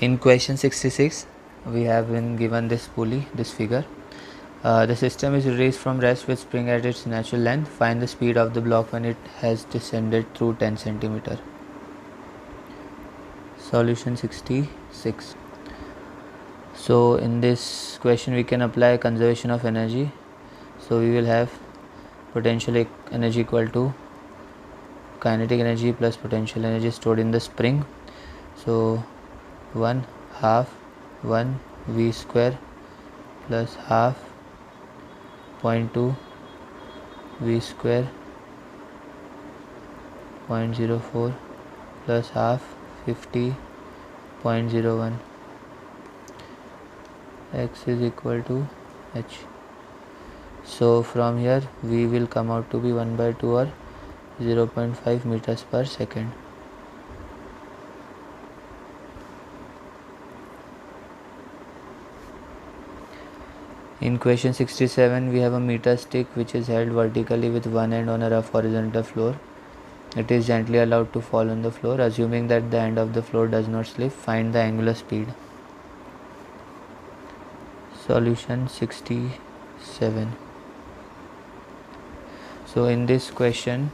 In question 66, we have been given this pulley, this figure. The system is released from rest with spring at its natural length. Find the speed of the block when it has descended through 10 centimeter. Solution 66. So in this question we can apply conservation of energy. So we will have potential energy equal to kinetic energy plus potential energy stored in the spring. So 1 half 1 v square plus half 0.2 v square 0.04 plus half 50.01 x is equal to h. So from here v will come out to be 1/2 or 0.5 meters per second. In question 67, we have a meter stick which is held vertically with one end on a rough horizontal floor. It is gently allowed to fall on the floor. Assuming that the end of the floor does not slip, find the angular speed. Solution 67. So in this question,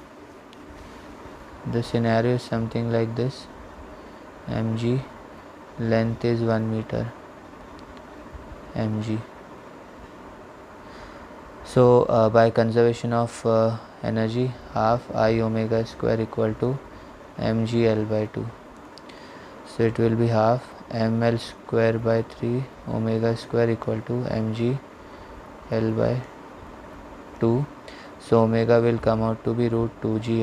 the scenario is something like this. mg, length is 1 meter, mg. So by conservation of energy, half I omega square equal to mg L by 2. So it will be half ml square by 3 omega square equal to mg L by 2. So omega will come out to be root 3g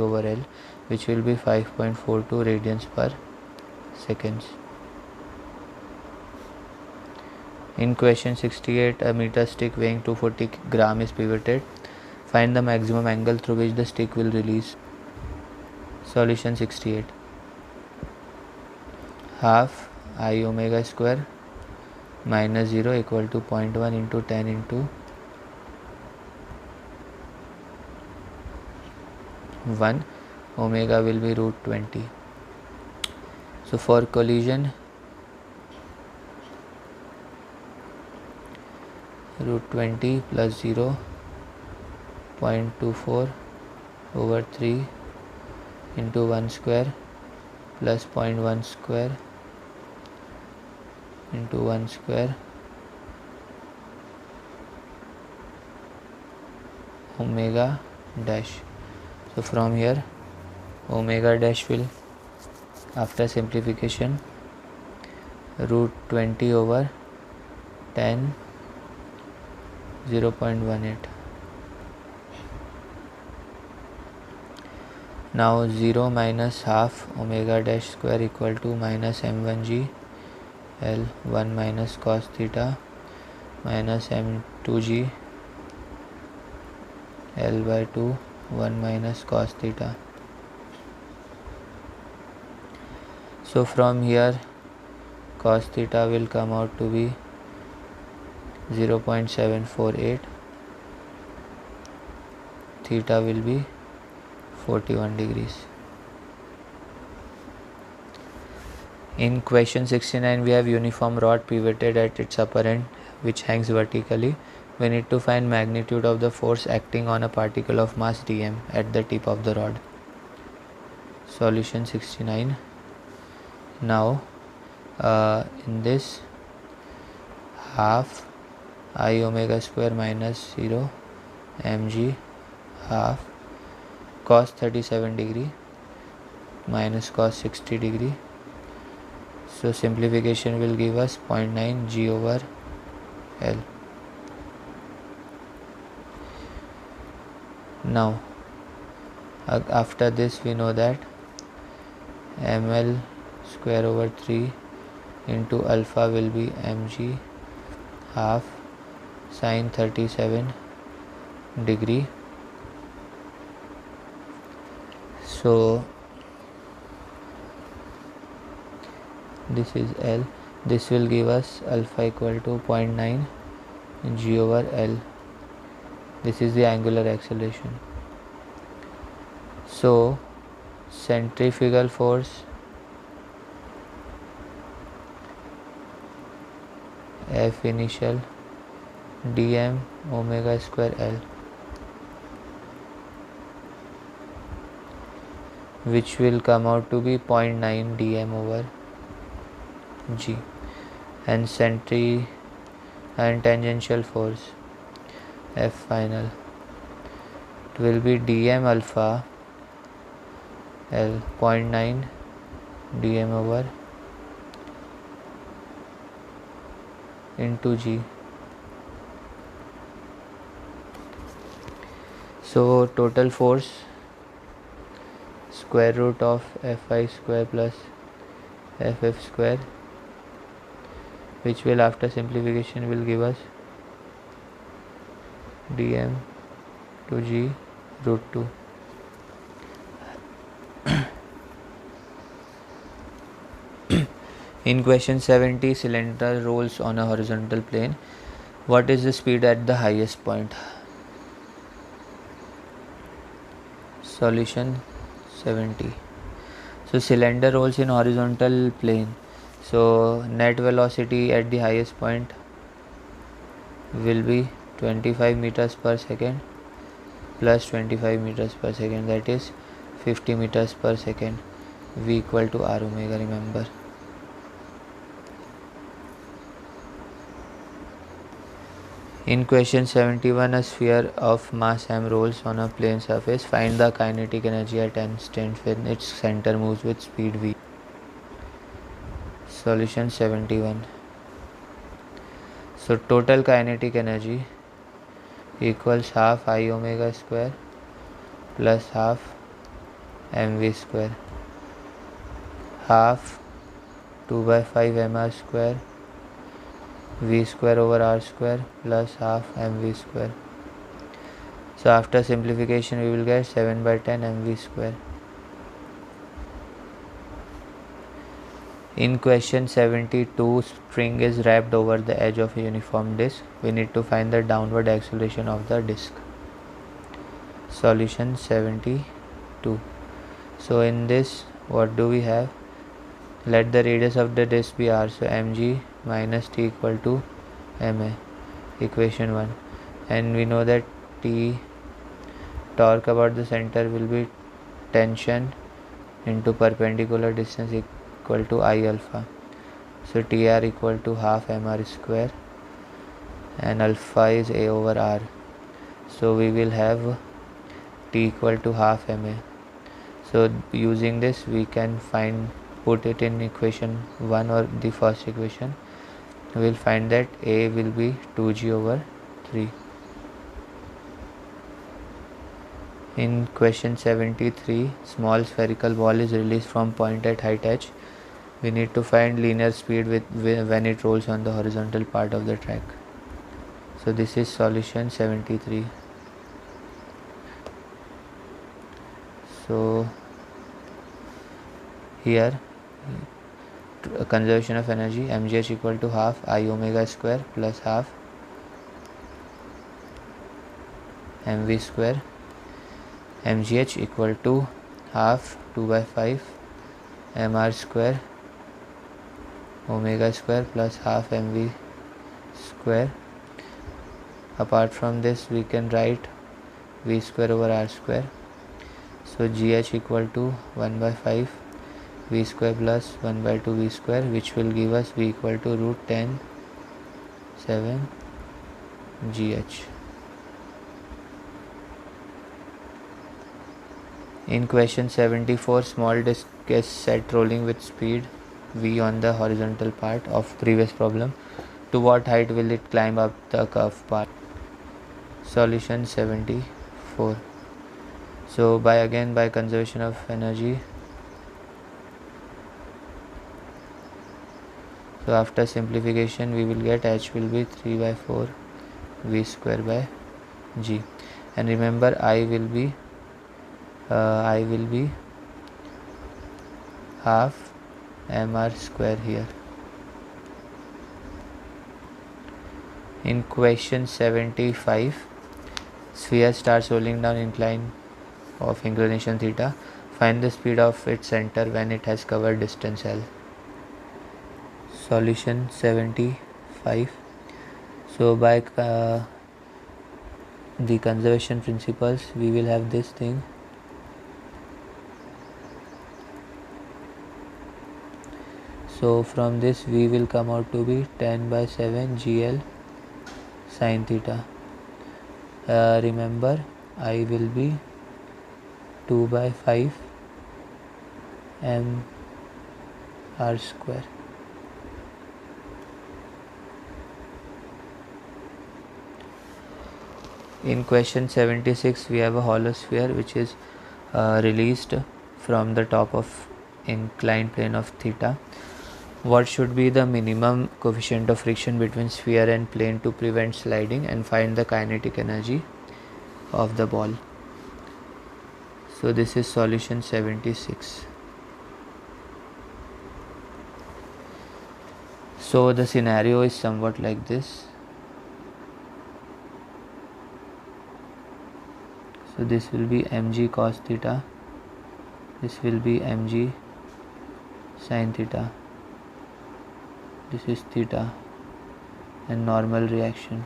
over L, which will be 5.42 radians per seconds. In question 68, a meter stick weighing 240 gram is pivoted. Find the maximum angle through which the stick will release. Solution 68. Half I omega square minus 0 equal to 0.1 into 10 into 1. Omega will be root 20. So for collision, root 20 plus 0 0.24 over 3 into 1 square plus 0.1 square into 1 square omega dash. So from here omega dash will, after simplification, root 20 over 10 0.18. Now 0 minus half omega dash square equal to minus m1g L 1 minus cos theta minus m2g L by 2 1 minus cos theta. So from here cos theta will come out to be 0.748, theta will be 41 degrees. In question 69, we have uniform rod pivoted at its upper end which hangs vertically. We need to find magnitude of the force acting on a particle of mass dm at the tip of the rod. Solution 69. Now in this, half I omega square minus 0 mg half cos 37 degree minus cos 60 degree. So simplification will give us 0.9 g over L. Now after this we know that ml square over 3 into alpha will be mg half sin 37 degree. So this is L. This will give us alpha equal to 0.9 g over L. This is the angular acceleration. So centrifugal force F initial dm omega square L, which will come out to be 0.9 dm over G. And and tangential force F final, it will be dm alpha L 0.9 dm over into G. So total force square root of Fi square plus Ff square, which will after simplification will give us dm to G root 2. In question 70, cylinder rolls on a horizontal plane. What is the speed at the highest point? Solution 70. So cylinder rolls in horizontal plane. So net velocity at the highest point will be 25 meters per second plus 25 meters per second, that is 50 meters per second. V equal to R omega, remember. In question 71, a sphere of mass m rolls on a plane surface. Find the kinetic energy at an instant when its center moves with speed v. Solution 71. So total kinetic energy equals half I omega square plus half mv square, half 2 by 5 mr square v square over r square plus half mv square. So after simplification we will get 7 by 10 mv square. In question 72, string is wrapped over the edge of a uniform disc. We need to find the downward acceleration of the disc. Solution 72. So in this, what do we have? Let the radius of the disc be r, so mg minus t equal to ma, equation 1. And we know that T torque about the center will be tension into perpendicular distance equal to I alpha. So Tr equal to half mr square and alpha is a over r. So we will have T equal to half ma. So using this we can put it in equation 1 or the first equation. We will find that A will be 2g over 3. In question 73, small spherical ball is released from point at height h. We need to find linear speed when it rolls on the horizontal part of the track. So this is solution 73. So here conservation of energy, mgh equal to half I omega square plus half mv square, mgh equal to half 2 by 5 mr square omega square plus half mv square. Apart from this we can write v square over r square. So gh equal to 1 by 5 v square plus 1 by 2 v square, which will give us v equal to root 10 7 gh. In question 74, small disc is set rolling with speed v on the horizontal part of previous problem. To what height will it climb up the curved path? Solution 74. So by conservation of energy, so after simplification we will get h will be 3 by 4 v square by g, and remember I will be half mr square here. In question 75, sphere starts rolling down incline of inclination theta. Find the speed of its center when it has covered distance L. Solution 75. So by the conservation principles, we will have this thing. So from this we will come out to be 10 by 7 GL sin theta. Remember, I will be 2 by 5 m r square. In question 76, we have a hollow sphere which is released from the top of inclined plane of theta. What should be the minimum coefficient of friction between sphere and plane to prevent sliding, and find the kinetic energy of the ball? So this is solution 76. So the scenario is somewhat like this. So this will be mg cos theta, this will be mg sin theta, this is theta, and normal reaction.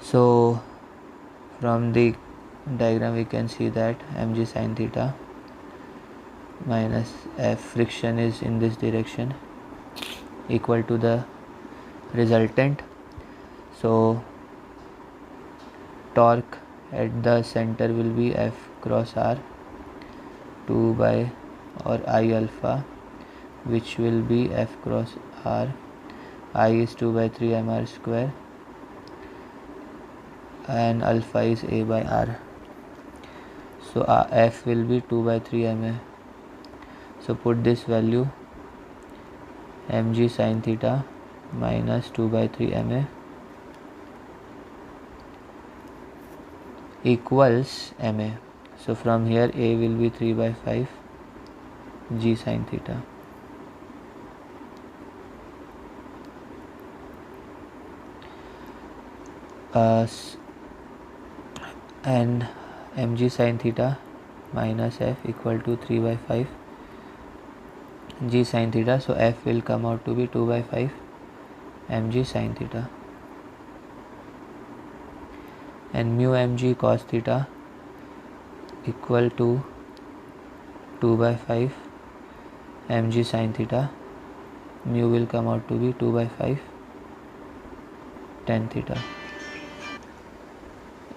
So from the diagram we can see that mg sin theta minus F, friction is in this direction, equal to the resultant. So torque at the center will be F cross R 2 by or I alpha, which will be F cross R. I is 2 by 3 mr square and alpha is A by R. So F will be 2 by 3 ma. So put this value, mg sin theta minus 2 by 3 ma equals ma. So from here A will be 3 by 5 g sin theta. And mg sin theta minus F equal to 3 by 5 g sin theta. So F will come out to be 2 by 5 mg sin theta, and mu mg cos theta equal to 2 by 5 mg sin theta. Mu will come out to be 2 by 5 tan theta.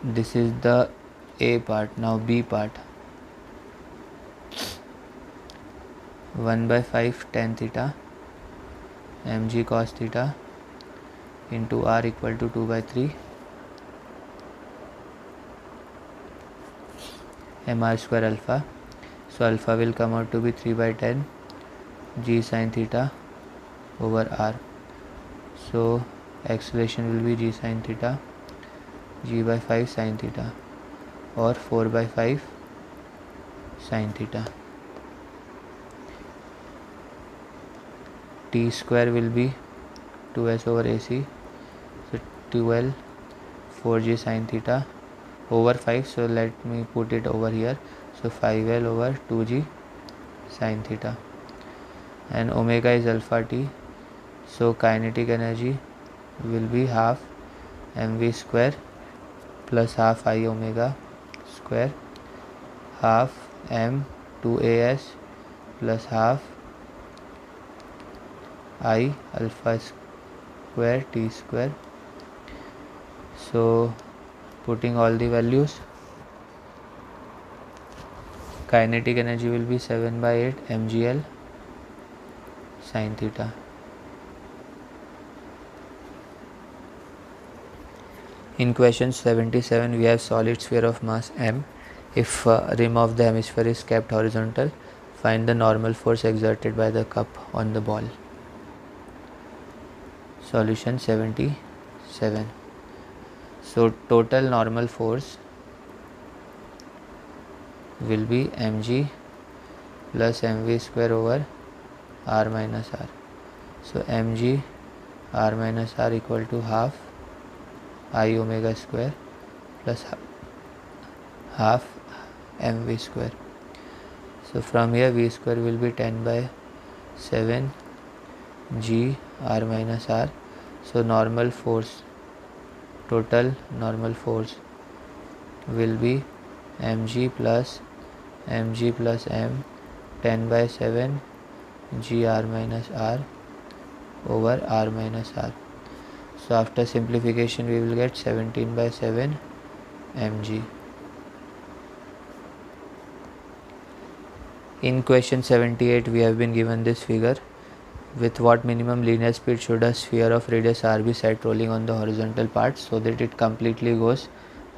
This is the A part. Now B part. 1 by 5 tan theta mg cos theta into R equal to 2 by 3 mr square alpha. So alpha will come out to be 3 by 10 g sin theta over R. So acceleration will be g sin theta g by 5 sin theta or 4 by 5 sin theta. T square will be 2s over AC, so 12 4g sin theta over 5. So let me put it over here. So 5l over 2g sin theta, and omega is alpha t. So kinetic energy will be half mv square plus half I omega square, half m 2as plus half I alpha square t square. So putting all the values, kinetic energy will be 7 by 8 mgl sin theta. In question 77, we have solid sphere of mass m. If rim of the hemisphere is kept horizontal, find the normal force exerted by the cup on the ball. Solution 77. So total normal force will be mg plus mv square over r minus r. So mg r minus r equal to half I omega square plus half mv square. So from here v square will be 10 by 7 G r minus r. So normal force, total normal force will be mg plus m 10 by 7 g r minus r over r minus r. So after simplification we will get 17 by 7 mg. In question 78 we have been given this figure. With what minimum linear speed should a sphere of radius r be set rolling on the horizontal part so that it completely goes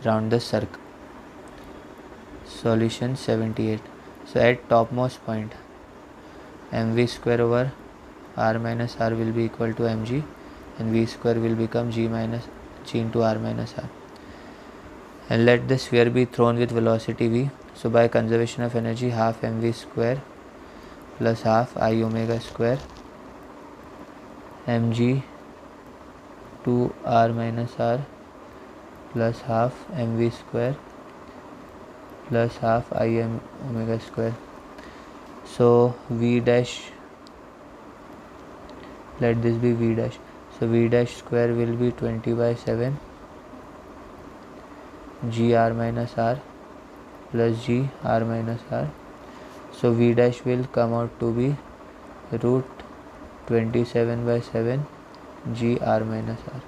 round the circle? Solution 78. So at topmost point mv square over r minus r will be equal to mg, and v square will become g into r minus r. And let the sphere be thrown with velocity v. So by conservation of energy, half mv square plus half I omega square mg to r minus r plus half mv square plus half I omega square. So v dash, let this be v dash. So v dash square will be 20 by 7 g r minus r plus g r minus r. So v dash will come out to be root 27 by 7 g r minus r.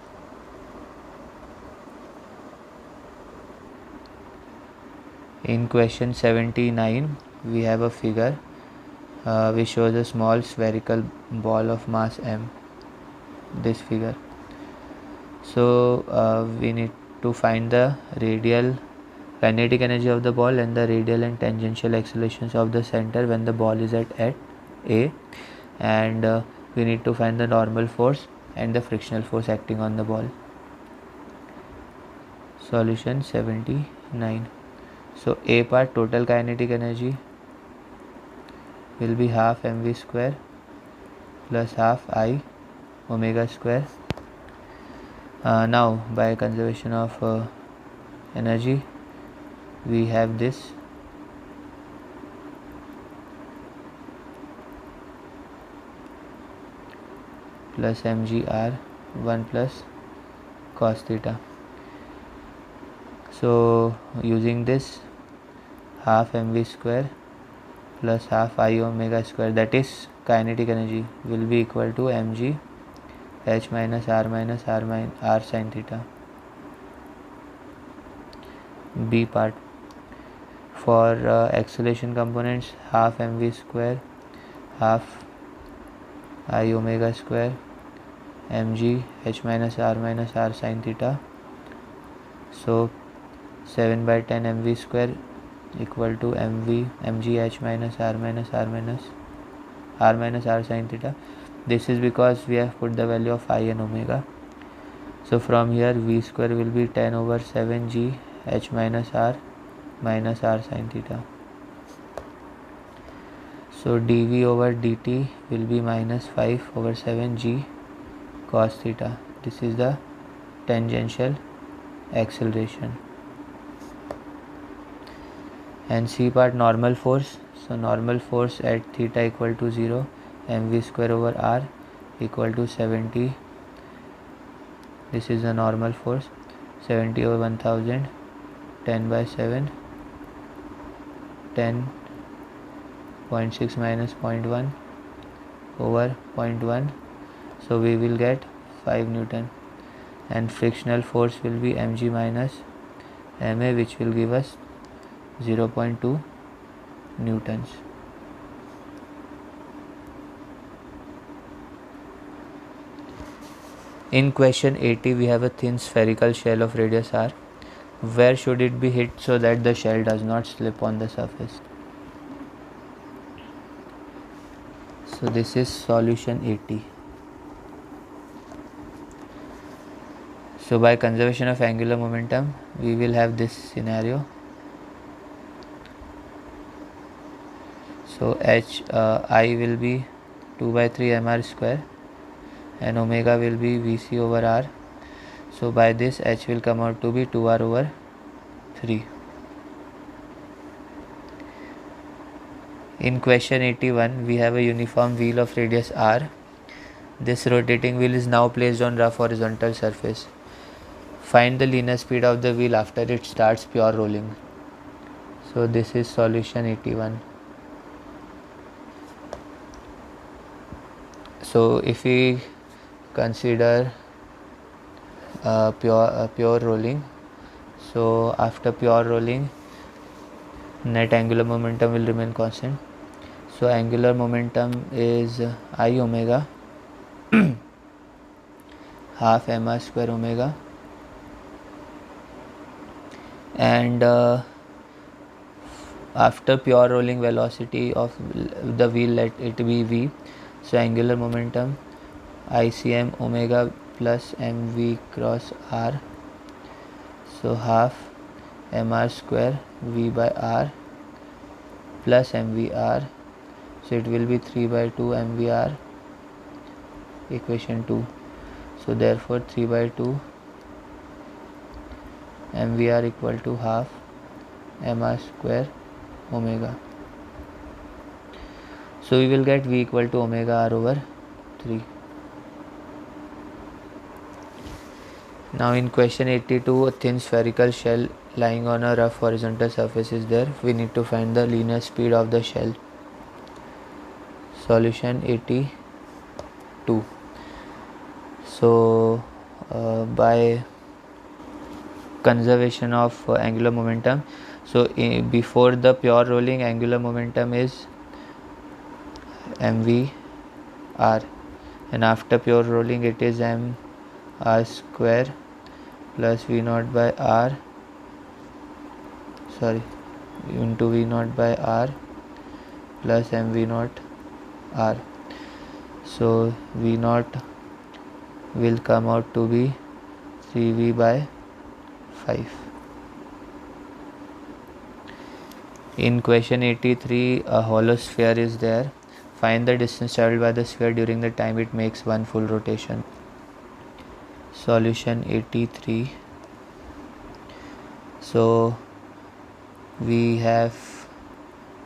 In question 79 we have a figure which shows a small spherical ball of mass m, this figure. So we need to find the radial kinetic energy of the ball and the radial and tangential accelerations of the center when the ball is at A, and we need to find the normal force and the frictional force acting on the ball. Solution 79. So A part, total kinetic energy will be half mv square plus half I omega square. Now by conservation of energy we have this plus mgr 1 plus cos theta. So using this, half mv square plus half I omega square, that is kinetic energy, will be equal to mg h minus r sin theta. B part, for acceleration components, half mv square half I omega square mg h minus r sin theta. So 7 by 10 mv square equal to mg h minus r sin theta. This is because we have put the value of I and omega. So from here v square will be 10 over 7 g h minus r sin theta. So dv over dt will be minus 5 over 7 g cos theta. This is the tangential acceleration. And C part, normal force. So normal force at theta equal to 0, mv square over r equal to 70. This is the normal force, 70 over 1000, 10 by 7, 10.6 minus 0.1 over 0.1. So we will get 5 Newton, and frictional force will be mg minus ma, which will give us 0.2 newtons. In question 80 we have a thin spherical shell of radius r. Where should it be hit so that the shell does not slip on the surface? So this is solution 80. So by conservation of angular momentum we will have this scenario. So I will be 2 by 3 mr square and omega will be vc over r. So by this h will come out to be 2r over 3. In question 81 we have a uniform wheel of radius r This rotating wheel is now placed on rough horizontal surface. Find the linear speed of the wheel after it starts pure rolling. So this is solution 81. So if we consider pure rolling, so after pure rolling, net angular momentum will remain constant. So angular momentum is I omega half mr square omega, and after pure rolling velocity of the wheel, let it be v. So angular momentum ICM omega plus mv cross r, so half mr square v by r plus mvr, so it will be 3 by 2 mvr, equation 2. So therefore 3 by 2 mvr equal to half mr square omega. So we will get v equal to omega r over 3. Now in question 82, a thin spherical shell lying on a rough horizontal surface is there. We need to find the linear speed of the shell. Solution 82. So by conservation of angular momentum, so before the pure rolling, angular momentum is mv r, and after pure rolling it is m r square plus v naught by r, into v naught by r plus mv naught r. So v naught will come out to be 3v by 5. In question 83, a hollow sphere is there. Find the distance travelled by the sphere during the time it makes one full rotation. Solution 83. So we have,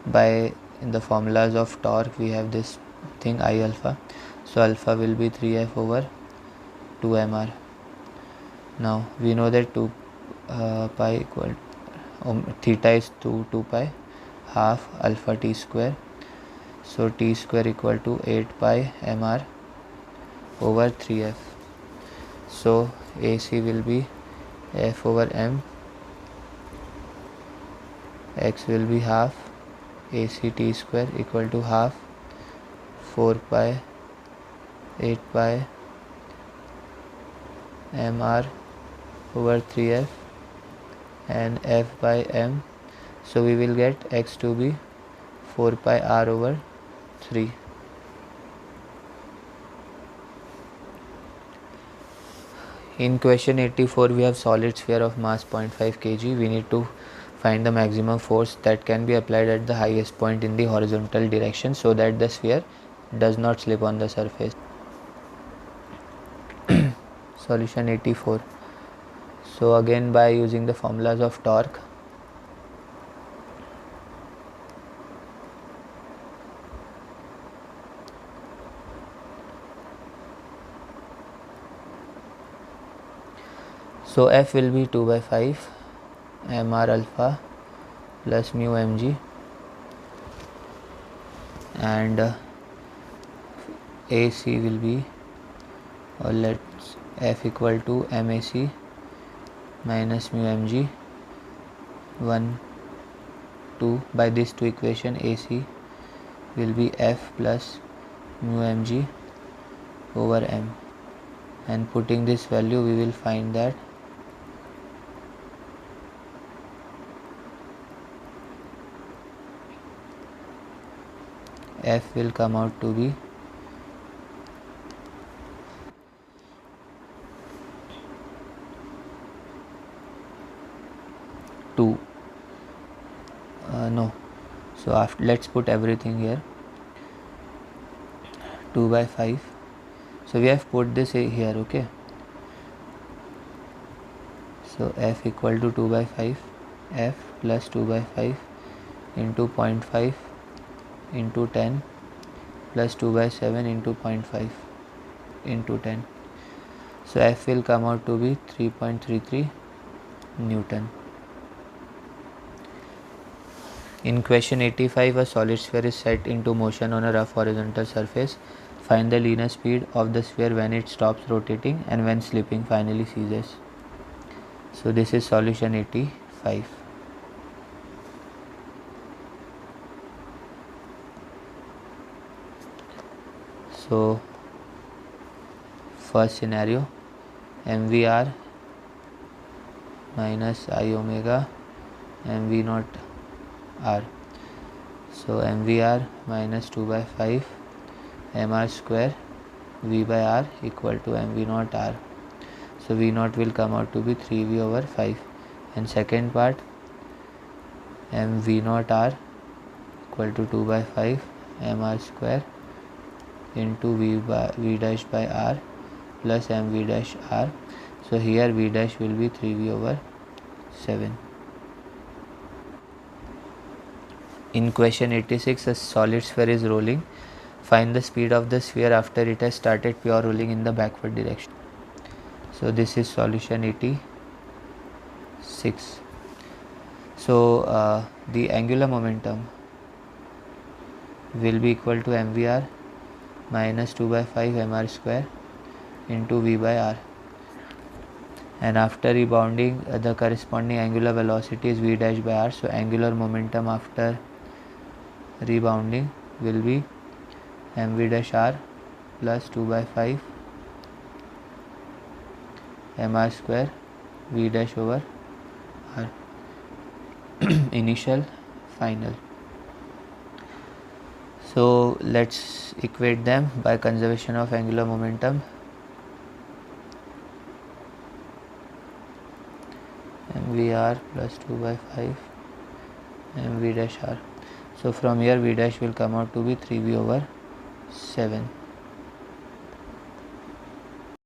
by in the formulas of torque, we have this thing I alpha. So alpha will be 3f over 2 mr. Now we know that 2 pi equal theta is 2 pi half alpha t square. So t square equal to 8 pi mr over 3f. So AC will be f over m, x will be half AC t square equal to half 4 pi 8 pi mr over 3f and f by m. So we will get x to be 4 pi r over 3. In question 84, we have solid sphere of mass 0.5 kg. We need to find the maximum force that can be applied at the highest point in the horizontal direction so that the sphere does not slip on the surface. Solution 84. So again, by using the formulas of torque, so F will be 2 by 5 mr alpha plus mu mg, and AC will be, or let's F equal to MAC minus mu mg 1 2. By this two equation, AC will be F plus mu mg over m, and putting this value we will find that F will come out to be 2. No, so after, let's put everything here. 2 by 5. So we have put this here, okay. So F equal to 2 by 5, F plus 2 by 5 into 0.5 into 10 plus 2 by 7 into 0.5. into 10. So F will come out to be 3.33 Newton. In question 85, a solid sphere is set into motion on a rough horizontal surface. Find the linear speed of the sphere when it stops rotating and when slipping finally ceases. So this is solution 85. So first scenario, mvr minus I omega mv naught r. So mvr minus 2 by 5 mr square v by r equal to mv naught r. So v naught will come out to be 3v over 5. And second part, mv naught r equal to 2 by 5 mr square into v dash by r plus mv dash r. So here v dash will be 3v over 7. In question 86, a solid sphere is rolling. Find the speed of the sphere after it has started pure rolling in the backward direction. So this is solution 86. So the angular momentum will be equal to mvr minus 2 by 5 mr square into v by r. And after rebounding, the corresponding angular velocity is v dash by r. So angular momentum after rebounding will be mv dash r plus 2 by 5 mr square v dash over r. Initial, final. So let's equate them by conservation of angular momentum. mvr plus 2 by 5 mv dash r. So from here v dash will come out to be 3v over 7.